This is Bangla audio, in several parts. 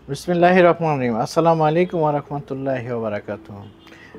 বিসমিল্লাহির রহমানির রহিম। আসসালামু আলাইকুম ওয়া রাহমাতুল্লাহি ওয়া বারাকাতুহু।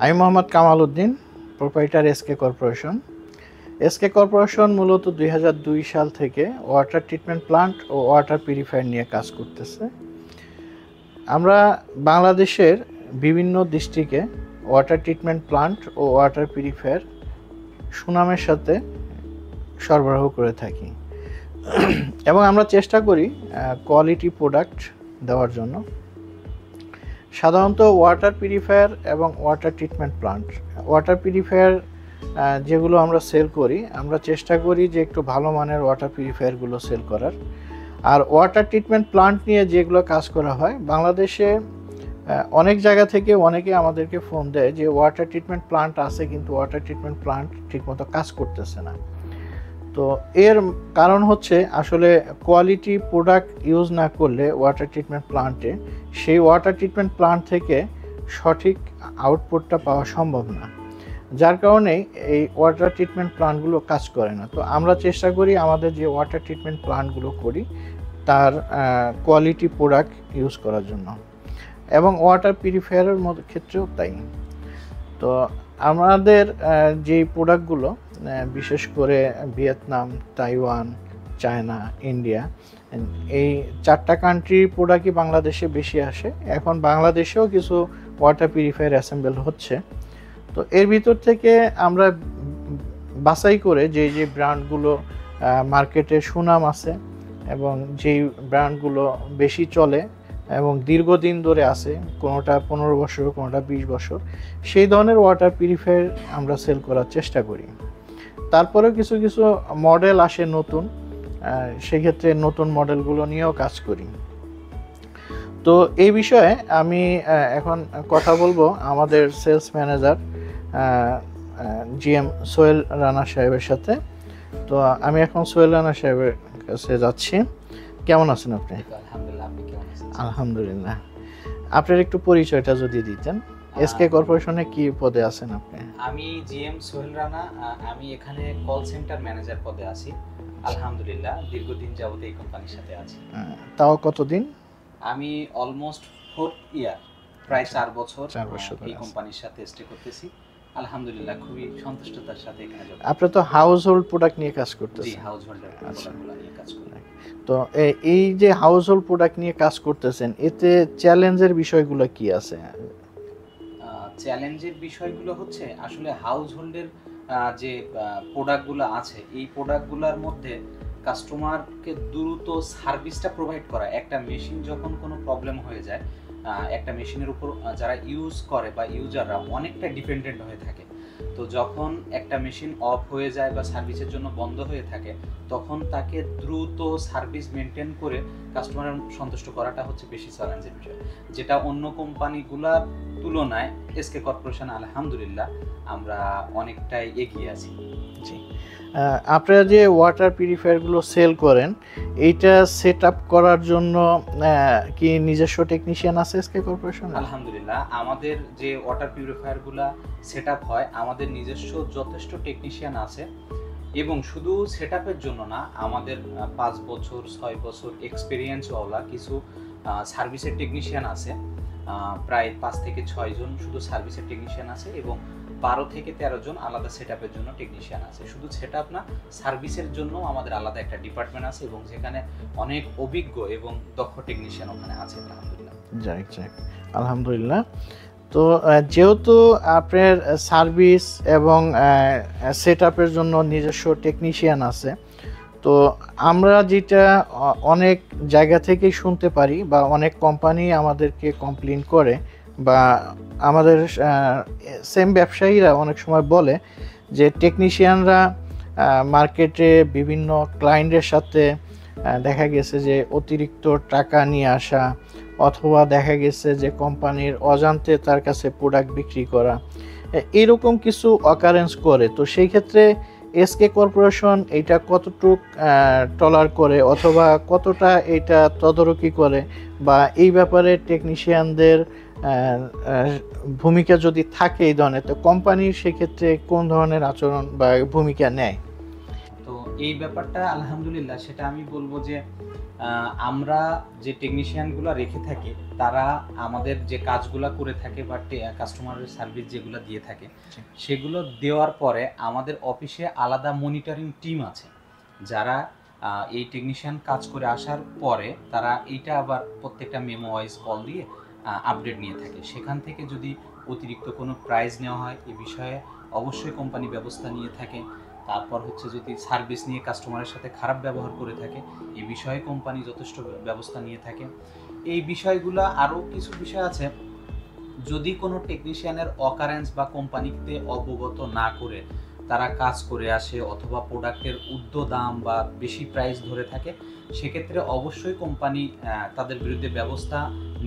আমি Mohammad Kamal Uddin, proprietor SK corporation. SK corporation মূলত 2002 সাল থেকে ওয়াটার ট্রিটমেন্ট প্লান্ট ও ওয়াটার পিউরিফায়ার নিয়ে কাজ করতেছে। আমরা বাংলাদেশের বিভিন্ন ডিস্ট্রিক্টে ওয়াটার ট্রিটমেন্ট প্লান্ট ও ওয়াটার পিউরিফায়ার সুনামের সাথে সরবরাহ করে থাকি এবং আমরা চেষ্টা করি কোয়ালিটি প্রোডাক্ট দেওয়ার জন্য। সাধারণত ওয়াটার পিউরিফায়ার এবং water treatment plant, water purifier যেগুলো আমরা সেল করি, আমরা চেষ্টা করি যে একটু ভালো মানের ওয়াটার পিউরিফায়ারগুলো সেল করার। আর ওয়াটার ট্রিটমেন্ট প্লান্ট নিয়ে যেগুলো কাজ করা হয়, বাংলাদেশে অনেক জায়গা থেকে অনেকে আমাদেরকে ফোন দেয় যে ওয়াটার ট্রিটমেন্ট প্লান্ট আছে কিন্তু ওয়াটার ট্রিটমেন্ট প্লান্ট ঠিকমতো কাজ করতেছে না। তো এর কারণ হচ্ছে আসলে কোয়ালিটি প্রোডাক্ট ইউজ না করলে ওয়াটার ট্রিটমেন্ট প্লান্টে সেই ওয়াটার ট্রিটমেন্ট প্লান্ট থেকে সঠিক আউটপুটটা পাওয়া সম্ভব না, যার কারণে এই ওয়াটার ট্রিটমেন্ট প্লান্টগুলো কাজ করে না। তো আমরা চেষ্টা করি আমাদের যে ওয়াটার ট্রিটমেন্ট প্লান্টগুলো করি তার কোয়ালিটি প্রোডাক্ট ইউজ করার জন্য, এবং ওয়াটার পিউরিফায়ারের ক্ষেত্রেও তাই। তো আমাদের যে প্রোডাক্টগুলো বিশেষ করে ভিয়েতনাম, তাইওয়ান, চায়না, ইন্ডিয়া, এই 4টা কান্ট্রির প্রোডাক্টই বাংলাদেশে বেশি আসে। এখন বাংলাদেশেও কিছু ওয়াটার পিউরিফায়ার অ্যাসেম্বল হচ্ছে। তো এর ভিতর থেকে আমরা বাছাই করে যে যে ব্র্যান্ডগুলো মার্কেটে সুনাম আছে এবং যেই ব্র্যান্ডগুলো বেশি চলে এবং দীর্ঘদিন ধরে আছে, কোনোটা 15 বছর, কোনোটা 20 বছর, সেই ধরনের ওয়াটার পিউরিফায়ার আমরা সেল করার চেষ্টা করি। তারপরেও কিছু কিছু মডেল আসে নতুন, সেক্ষেত্রে নতুন মডেলগুলো নিয়েও কাজ করি। তো এই বিষয়ে আমি এখন কথা বলবো আমাদের sales manager GM Sohel Rana সাহেবের সাথে। তো আমি এখন সোহেল রানা সাহেবের কাছে যাচ্ছি। কেমন আছেন আপনি? আলহামদুলিল্লাহ। আপনার একটু পরিচয়টা যদি দিতেন। এসকে কর্পোরেশনে কি পদে আছেন আপনি? আমি জিএম সোহেল রানা, আমি এখানে কল সেন্টার ম্যানেজার পদে আছি। আলহামদুলিল্লাহ, দীর্ঘদিন যাবত এই কোম্পানির সাথে আছি। তাও কতদিন? আমি অলমোস্ট 4 ইয়ার, প্রায় 4 বছর এই আছে। কোম্পানির সাথে স্টে করতেছি। আলহামদুলিল্লাহ, খুবই সন্তুষ্টতার সাথে এখানে যোগ। আপনি তো হাউস হোল্ড প্রোডাক্ট নিয়ে কাজ করতেছেন। জি, হাউস হোল্ডের প্রোডাক্টগুলো নিয়ে কাজ করি। তো এই যে হাউস হোল্ড প্রোডাক্ট নিয়ে কাজ করতেছেন, এতে চ্যালেঞ্জের বিষয়গুলো কি আছে? চ্যালেঞ্জের বিষয়গুলো হচ্ছে আসলে হাউস হোল্ডের যে প্রোডাক্টগুলো আছে, এই প্রোডাক্টগুলোর মধ্যে কাস্টমারকে দ্রুত সার্ভিসটা প্রোভাইড করা। একটা মেশিন যখন কোনো প্রবলেম হয়ে যায়, একটা মেশিনের উপর যারা ইউজ করে বা ইউজাররা অনেকটা ডিপেন্ডেন্ট হয়ে থাকে। তো যখন একটা মেশিন অফ হয়ে যায় বা সার্ভিসের জন্য বন্ধ হয়ে থাকে, তখন তাকে দ্রুত সার্ভিস মেনটেন করে কাস্টমারের সন্তুষ্ট করাটা হচ্ছে বেশি চ্যালেঞ্জের বিষয়, যেটা অন্য কোম্পানিগুলোর তুলনায় এসকে কর্পোরেশন আলহামদুলিল্লাহ আমরা অনেকটাই এগিয়ে আছি। জি, আপনারা যে ওয়াটার পিউরিফায়ারগুলো সেল করেন, এইটা সেট আপ করার জন্য কি নিজস্ব টেকনিশিয়ান আছে এসকে কর্পোরেশন? আলহামদুলিল্লাহ, আমাদের যে ওয়াটার পিউরিফায়ারগুলো সেট আপ হয়, আমাদের নিজস্ব যথেষ্ট টেকনিশিয়ান আছে। এবং শুধু সেট আপের জন্য না, আমাদের 5 বছর 6 বছর এক্সপিরিয়েন্সওয়ালা কিছু সার্ভিসের টেকনিশিয়ান আছে। প্রায় 5 থেকে 6 জন শুধু সার্ভিসের টেকনিশিয়ান আছে এবং 12 থেকে 13 জন আলাদা সেট আপের জন্য টেকনিশিয়ান আছে। শুধু সেট আপ না, সার্ভিসের জন্য আমাদের আলাদা একটা ডিপার্টমেন্ট আছে এবং যেখানে অনেক অভিজ্ঞ এবং দক্ষ টেকনিশিয়ান ওখানে আছে। আলহামদুলিল্লাহ। যাক আলহামদুলিল্লাহ। তো যেহেতু আপনার সার্ভিস এবং সেট আপের জন্য নিজস্ব টেকনিশিয়ান আছে, তো আমরা যেটা অনেক জায়গা থেকেই শুনতে পারি বা অনেক কোম্পানি আমাদেরকে কমপ্লেন করে বা আমাদের সেম ব্যবসায়ীরা অনেক সময় বলে যে টেকনিশিয়ানরা মার্কেটে বিভিন্ন ক্লায়েন্টের সাথে দেখা গেছে যে অতিরিক্ত টাকা নিয়ে আসা, অথবা দেখা গেছে যে কোম্পানির অজান্তে তার কাছে প্রোডাক্ট বিক্রি করা, এরকম কিছু অকারেন্স করে। তো সেই ক্ষেত্রে এসকে কর্পোরেশন এইটা কতটুক টলার করে অথবা কতটা এটা তদারকি করে, বা এই ব্যাপারে টেকনিশিয়ানদের ভূমিকা যদি থাকে এই ধরনের, তো কোম্পানির সেক্ষেত্রে কোন ধরনের আচরণ বা ভূমিকা নেয়? তো এই ব্যাপারটা আলহামদুলিল্লাহ সেটা আমি বলবো যে আমরা যে টেকনিশিয়ানগুলো রেখে থাকি তারা আমাদের যে কাজগুলো করে থাকে বা কাস্টমারের সার্ভিস যেগুলো দিয়ে থাকে সেগুলো দেওয়ার পরে আমাদের অফিসে আলাদা মনিটরিং টিম আছে, যারা এই টেকনিশিয়ান কাজ করে আসার পরে তারা এইটা আবার প্রত্যেকটা মেমো ওয়াইজ কল দিয়ে আপডেট নিয়ে থাকে। সেখান থেকে যদি অতিরিক্ত কোনো প্রাইস নেওয়া হয় এই বিষয়ে অবশ্যই কোম্পানি ব্যবস্থা নিয়ে থাকে। তারপর হচ্ছে যদি সার্ভিস নিয়ে কাস্টমারের সাথে খারাপ ব্যবহার করে থাকে এই বিষয়ে কোম্পানি যথেষ্ট ব্যবস্থা নিয়ে থাকে। এই বিষয়গুলো আরও কিছু বিষয় আছে, যদি কোনো টেকনিশিয়ানের অকারেন্স বা কোম্পানিতে অবগত না করে তারা কাজ করে আসে অথবা প্রোডাক্টের ঊর্ধ্ব দাম বা বেশি প্রাইস ধরে থাকে, সেক্ষেত্রে অবশ্যই কোম্পানি তাদের বিরুদ্ধে ব্যবস্থা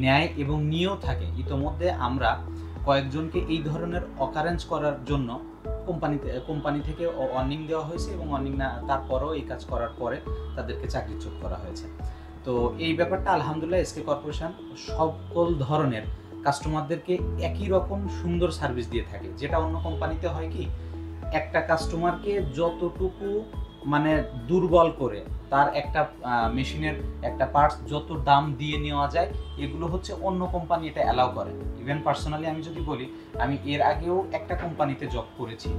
নেয় এবং নিয়েও থাকে। ইতোমধ্যে আমরা কয়েকজনকে এই ধরনের অকারেন্স করার জন্য কোম্পানি থেকে ওয়ার্নিং দেওয়া হয়েছে এবং ওয়ার্নিং না তারপরেও এই কাজ করার পরে তাদেরকে চাকরিচ্যুত করা হয়েছে। তো এই ব্যাপারটা আলহামদুলিল্লাহ এসকে কর্পোরেশন সকল ধরনের কাস্টমারদেরকে একই রকম সুন্দর সার্ভিস দিয়ে থাকে। যেটা অন্য কোম্পানিতে হয় কি, একটা কাস্টমারকে যতটুকু মানে দুর্বল করে তার একটা মেশিনের একটা পার্টস যত দাম দিয়ে নেওয়া যায়, এগুলো হচ্ছে অন্য কোম্পানি এটা অ্যালাউ করে। ইভেন পার্সোনালি আমি যদি বলি, আমি এর আগেও একটা কোম্পানিতে জব করেছি,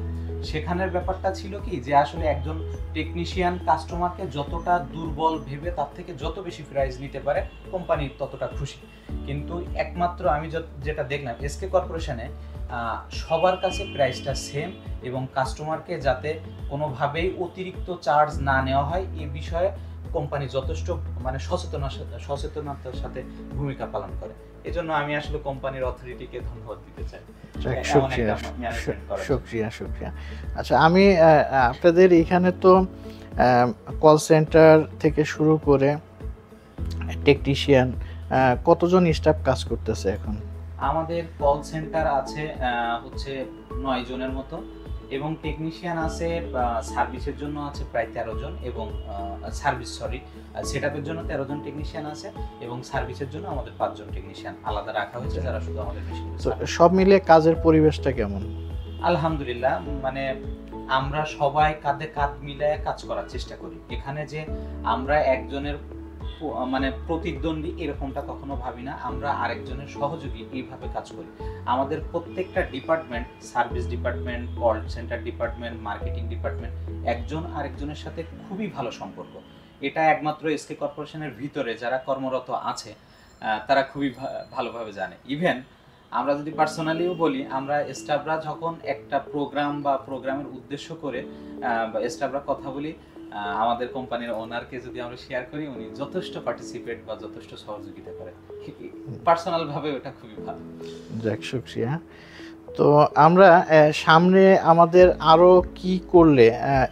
সেখানের ব্যাপারটা ছিল কি যে আসলে একজন টেকনিশিয়ান কাস্টমারকে যতটা দুর্বল ভেবে তার থেকে যত বেশি প্রাইস নিতে পারে কোম্পানি ততটা খুশি। কিন্তু একমাত্র আমি যেটা দেখলাম এসকে কর্পোরেশনে সবার কাছে প্রাইসটা সেম এবং কাস্টমারকে যাতে কোনোভাবেই অতিরিক্ত চার্জ না নেওয়া হয় এই বিষয়ে কোম্পানি যথেষ্ট মানে সচেতনতার সাথে ভূমিকা পালন করে। এজন্য আমি আসলে কোম্পানির অথরিটিকে ধন্যবাদ দিতে চাই। শুকরিয়া। আচ্ছা, আমি আপনাদের এখানে তো কল সেন্টার থেকে শুরু করে টেকনিশিয়ান কতজন স্টাফ কাজ করতেছে এখন? আমাদের কল সেন্টার আছে হচ্ছে 9 জনের মতো এবং টেকনিশিয়ান আছে সার্ভিসের জন্য আছে প্রায় 13 জন এবং সেটআপের জন্য 13 জন টেকনিশিয়ান আছে এবং সার্ভিসের জন্য আমাদের 5 জন টেকনিশিয়ান আলাদা রাখা হয়েছে যারা শুধু আমাদের মেশিন। সব মিলে কাজের পরিবেশটা কেমন? আলহামদুলিল্লাহ, মানে আমরা সবাই কাঁধে কাঁধ মিলিয়ে কাজ করার চেষ্টা করি। এখানে যে আমরা একজনের মানে প্রতিদ্বন্দ্বী এরকমটা কখনো ভাবি না, আমরা আরেকজনের সহযোগী এইভাবে কাজ করি। আমাদের প্রত্যেকটা department, service department, call centre department, marketing department একজন আরেকজনের সাথে খুবই ভালো সম্পর্ক। এটা একমাত্র এসকে কর্পোরেশনের ভিতরে যারা কর্মরত আছে তারা খুবই ভালোভাবে জানে। ইভেন আমরা যদি পার্সোনালিও বলি, আমরা স্টাফরা যখন একটা প্রোগ্রাম বা প্রোগ্রামের উদ্দেশ্য করে স্টাফরা কথা বলি, আমাদের কোম্পানির ওনারকে যদি আমরা শেয়ার করি, উনি যথেষ্ট পার্টিসিপেট বা যথেষ্ট সহযোগিতা করে। পার্সোনাল ভাবে ওটা খুবই ভালো। যাক, শুকরিয়া। তো আমরা সামনে আমাদের আরো কি করলে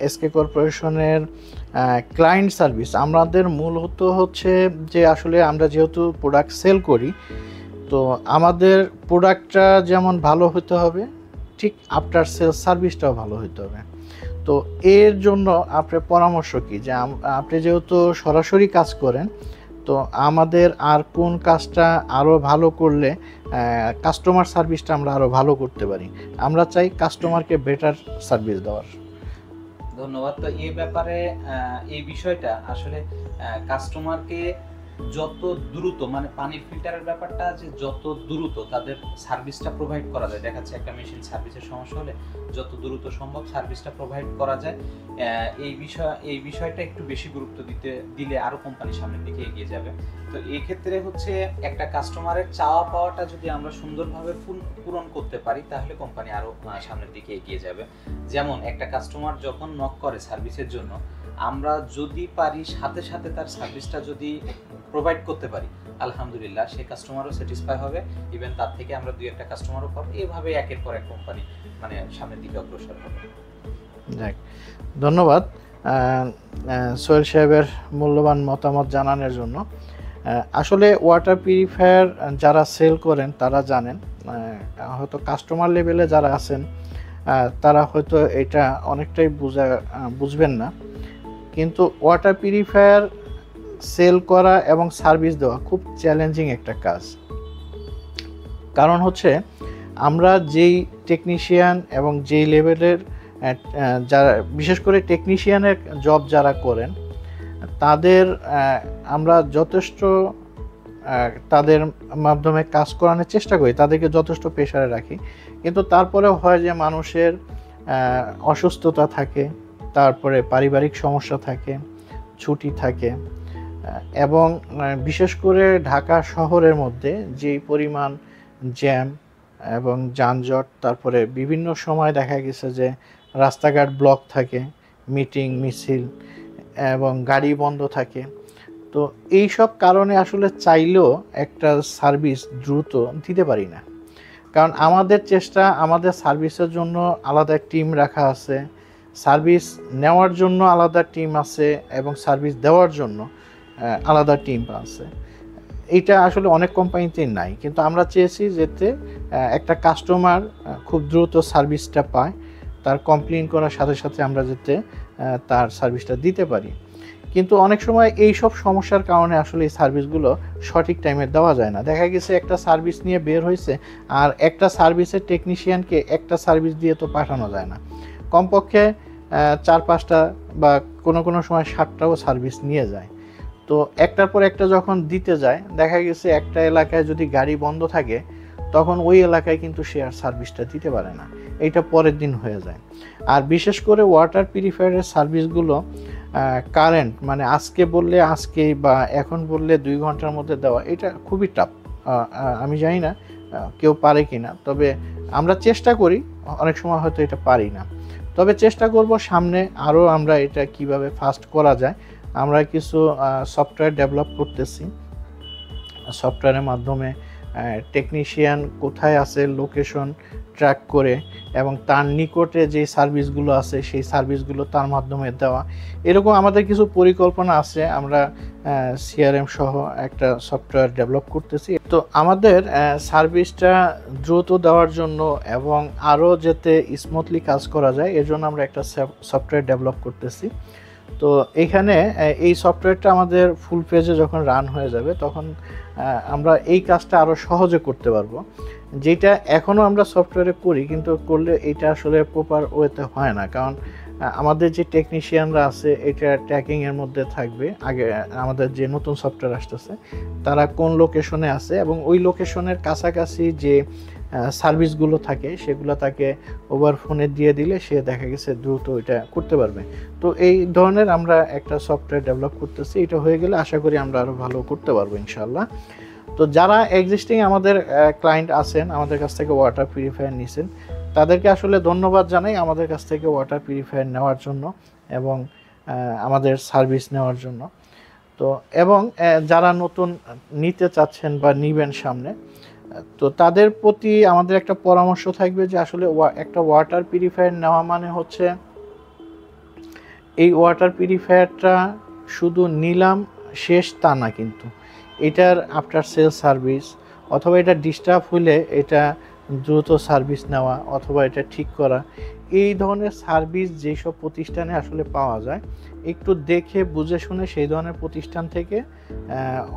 এসকে কর্পোরেশনের ক্লায়েন্ট সার্ভিস, আমাদের মূলত হচ্ছে যে আসলে আমরা যেহেতু প্রোডাক্ট সেল করি, তো আমাদের প্রোডাক্টটা যেমন ভালো হতে হবে ঠিক আফটার সেল সার্ভিসটাও ভালো হতে হবে। তো এর জন্য আপনার পরামর্শ কি, যে আপনি যেহেতু সরাসরি কাজ করেন, তো আমাদের আর কোন কাজটা আরও ভালো করলে কাস্টমার সার্ভিসটা আমরা আরও ভালো করতে পারি? আমরা চাই কাস্টমারকে বেটার সার্ভিস দেওয়ার। ধন্যবাদ। তো এই ব্যাপারে এই বিষয়টা আসলে কাস্টমারকে যত দ্রুত, মানে পানির ফিল্টারের ব্যাপারটা যে যত দ্রুত তাদের সার্ভিসটা প্রোভাইড করা যায়, দেখা যাচ্ছে একটা মেশিন সার্ভিসের সমস্যা হলে যত দ্রুত সম্ভব সার্ভিসটা প্রোভাইড করা যায়, এই বিষয়টা একটু বেশি গুরুত্ব দিলে আরও কোম্পানি সামনের দিকে এগিয়ে যাবে। তো এই ক্ষেত্রে হচ্ছে একটা কাস্টমারের চাওয়া পাওয়াটা যদি আমরা সুন্দরভাবে পূরণ করতে পারি তাহলে কোম্পানি আরও সামনের দিকে এগিয়ে যাবে। যেমন একটা কাস্টমার যখন নক করে সার্ভিসের জন্য, আমরা যদি পারি সাথে সাথে তার সার্ভিসটা যদি প্রোভাইড করতে পারি, আলহামদুলিল্লাহ সেই কাস্টমারও স্যাটিসফাই হবে, ইভেন তার থেকে আমরা 2-1টা কাস্টমারও পাবো। এভাবে একের পর এক কোম্পানি মানে সামনের দিকে অগ্রসর হবে। যাক, ধন্যবাদ সোহেল সাহেবের মূল্যবান মতামত জানানোর জন্য। আসলে ওয়াটার পিউরিফায়ার যারা সেল করেন তারা জানেন, হয়তো কাস্টমার লেভেলে যারা আছেন তারা হয়তো এটা অনেকটাই বুঝবেন না, কিন্তু ওয়াটার পিউরিফায়ার সেল করা এবং সার্ভিস দেওয়া খুব চ্যালেঞ্জিং একটা কাজ। কারণ হচ্ছে আমরা যেই টেকনিশিয়ান এবং যেই লেভেলের যারা বিশেষ করে টেকনিশিয়ানের জব যারা করেন তাদের আমরা যথেষ্ট তাদের মাধ্যমে কাজ করানোর চেষ্টা করি, তাদেরকে যথেষ্ট প্রেশারে রাখি, কিন্তু তারপরেও হয় যে মানুষের অসুস্থতা থাকে, তারপরে পারিবারিক সমস্যা থাকে, ছুটি থাকে, এবং বিশেষ করে ঢাকা শহরের মধ্যে যেই পরিমাণ জ্যাম এবং যানজট, তারপরে বিভিন্ন সময় দেখা গেছে যে রাস্তাঘাট ব্লক থাকে, মিটিং মিছিল এবং গাড়ি বন্ধ থাকে। তো এই সব কারণে আসলে চাইলেও একটা সার্ভিস দ্রুত দিতে পারি না, কারণ আমাদের চেষ্টা, আমাদের সার্ভিসের জন্য আলাদা টিম রাখা আছে, সার্ভিস নেওয়ার জন্য আলাদা টিম আছে, এবং সার্ভিস দেওয়ার জন্য আলাদা টিম আছে। এইটা আসলে অনেক কোম্পানিতেই নাই, কিন্তু আমরা চেয়েছি যাতে একটা কাস্টমার খুব দ্রুত সার্ভিসটা পায়, তার কমপ্লেন করার সাথে সাথে আমরা যাতে তার সার্ভিসটা দিতে পারি। কিন্তু অনেক সময় এই সব সমস্যার কারণে আসলে এই সার্ভিসগুলো সঠিক টাইমে দেওয়া যায় না। দেখা গেছে একটা সার্ভিস নিয়ে বের হয়েছে, আর একটা সার্ভিসের টেকনিশিয়ানকে একটা সার্ভিস দিয়ে তো পাঠানো যায় না, কমপক্ষে 4-5টা বা কোনো সময় 7টাও সার্ভিস নিয়ে যায়। তো একটার পর একটা যখন দিতে যায়, দেখা গেছে একটা এলাকায় যদি গাড়ি বন্ধ থাকে তখন ওই এলাকায় কিন্তু সে আর সার্ভিসটা দিতে পারে না, এইটা পরের দিন হয়ে যায়। আর বিশেষ করে ওয়াটার পিউরিফায়ারের সার্ভিসগুলো কারেন্ট মানে আজকে বললে আজকেই বা এখন বললে 2 ঘন্টার মধ্যে দেওয়া, এটা খুবই টাফ। আমি জানি না কেউ পারে কি না, তবে আমরা চেষ্টা করি, অনেক সময় হয়তো এটা পারি না, তবে চেষ্টা করব সামনে আরও আমরা এটা কিভাবে ফাস্ট করা যায়। আমরা কিছু সফটওয়্যার ডেভেলপ করতেছি, সফটওয়্যারের মাধ্যমে টেকনিশিয়ান কোথায় আছে লোকেশন ট্র্যাক করে এবং তার নিকটে যে সার্ভিসগুলো আছে সেই সার্ভিসগুলো তার মাধ্যমে দেওয়া, এরকম আমাদের কিছু পরিকল্পনা আছে। আমরা সিআরএম সহ একটা সফটওয়্যার ডেভেলপ করতেছি। তো আমাদের সার্ভিসটা দ্রুত দেওয়ার জন্য এবং আরও যাতে স্মুথলি কাজ করা যায় এর জন্য আমরা একটা সফটওয়্যার ডেভেলপ করতেছি। তো এখানে এই সফটওয়্যারটা আমাদের ফুল পেজে যখন রান হয়ে যাবে তখন আমরা এই কাজটা আরও সহজে করতে পারবো, যেটা এখনও আমরা সফটওয়্যারে করি, কিন্তু করলে এটা আসলে প্রপার ওয়েতে হয় না, কারণ আমাদের যে টেকনিশিয়ানরা আছে এটা ট্র্যাকিংয়ের মধ্যে থাকবে। আগে আমাদের যে নতুন সফটওয়্যার আসতেছে তারা কোন লোকেশনে আছে এবং ওই লোকেশনের কাছাকাছি যে সার্ভিসগুলো থাকে সেগুলো তাকে ওভার ফোনে দিয়ে দিলে সে দেখা গেছে দ্রুত এটা করতে পারবে। তো এই ধরনের আমরা একটা সফটওয়্যার ডেভেলপ করতেছি, এটা হয়ে গেলে আশা করি আমরা আরও ভালো করতে পারবো ইনশাল্লাহ। তো যারা এক্সিস্টিং আমাদের ক্লায়েন্ট আছেন, আমাদের কাছ থেকে ওয়াটার পিউরিফায়ার নিছেন, তাদেরকে আসলে ধন্যবাদ জানাই আমাদের কাছ থেকে ওয়াটার পিউরিফায়ার নেওয়ার জন্য এবং আমাদের সার্ভিস নেওয়ার জন্য। তো এবং যারা নতুন নিতে চাচ্ছেন বা নিবেন সামনে, তো তাদের প্রতি আমাদের একটা পরামর্শ থাকবে যে আসলে একটা ওয়াটার পিউরিফায়ার নেওয়া মানে হচ্ছে এই ওয়াটার পিউরিফায়ারটা শুধু নিলাম শেষ তা না, কিন্তু এটার আফটার সেল সার্ভিস অথবা এটা ডিস্টার্ব হলে এটা দ্রুত সার্ভিস নেওয়া অথবা এটা ঠিক করা, এই ধরনের সার্ভিস যেসব প্রতিষ্ঠানে আসলে পাওয়া যায় একটু দেখে বুঝে শুনে সেই ধরনের প্রতিষ্ঠান থেকে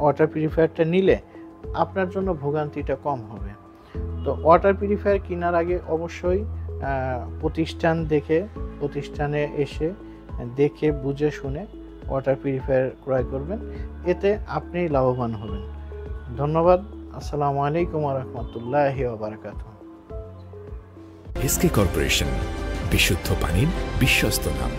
ওয়াটার পিউরিফায়ারটা নিলে আপনার জন্য ভোগান্তিটা কম হবে। তো ওয়াটার পিউরিফায়ার কেনার আগে অবশ্যই প্রতিষ্ঠান দেখে, প্রতিষ্ঠানে এসে দেখে বুঝে শুনে ওয়াটার পিউরিফায়ার ক্রয় করবেন, এতে আপনি লাভবান হবেন। ধন্যবাদ। আসসালামু আলাইকুম ওয়া রাহমাতুল্লাহি ওয়া বারাকাতুহু। এসকে কর্পোরেশন, বিশুদ্ধ পানির বিশ্বস্ত নাম।